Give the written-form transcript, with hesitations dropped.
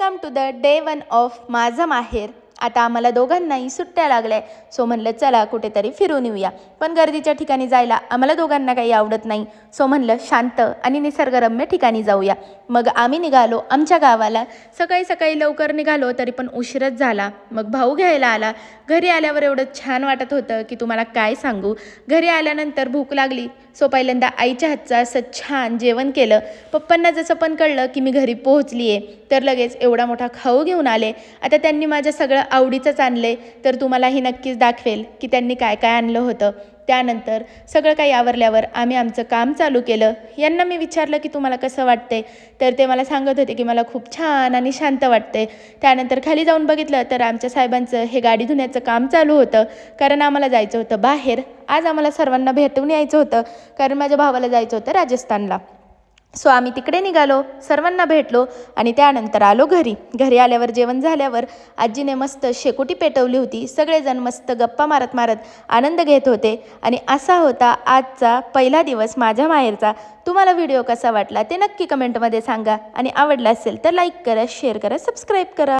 Welcome to the day 1 of माझं माहेर। आता आम्हाला दोघांनाही सुट्ट्या लागल्या, सो म्हणलं चला कुठेतरी फिरून येऊया। पण गर्दीच्या ठिकाणी जायला आम्हाला दोघांना काही आवडत नाही, सो म्हणलं शांत आणि निसर्गरम्य ठिकाणी जाऊया। मग आम्ही निघालो आमच्या गावाला। सकाळी सकाळी लवकर निघालो तरी पण उशीरच झाला। मग भाऊ घ्यायला आला। घरी आल्यावर एवढं छान वाटत होतं की तुम्हाला काय सांगू। घरी आल्यानंतर भूक लागली, सो पहिल्यांदा आईच्या हातचं असं छान जेवण केलं। पप्पांना जसं पण कळलं की मी घरी पोहोचली आहे तर लगेच एवढा मोठा खाऊ घेऊन आले। आता त्यांनी माझं सगळं आवडीचंच आणले, तर तुम्हालाही नक्कीच दाखवेल की त्यांनी काय काय आणलं होतं। त्यानंतर सगळं काही आवरल्यावर आम्ही आमचं काम चालू केलं। यांना मी विचारलं की तुम्हाला कसं वाटते, तर ते मला सांगत होते की मला खूप छान आणि शांत वाटते। त्यानंतर खाली जाऊन बघितलं तर आमच्या साहेबांचं हे गाडी धुण्याचं काम चालू होतं, कारण आम्हाला जायचं होतं बाहेर। आज आम्हाला सर्वांना भेटून यायचं होतं, कारण माझ्या भावाला जायचं होतं राजस्थानला। सो आम्ही तिकडे निघालो, सर्वांना भेटलो आणि त्यानंतर आलो घरी। घरी आल्यावर जेवण झाल्यावर आजीने मस्त शेकोटी पेटवली होती। सगळेजण मस्त गप्पा मारत मारत आनंद घेत होते आणि असा होता आजचा पहिला दिवस माझ्या माहेरचा। तुम्हाला व्हिडिओ कसा वाटला ते नक्की कमेंटमध्ये सांगा आणि आवडला असेल तर लाईक करा, शेअर करा, सबस्क्राईब करा।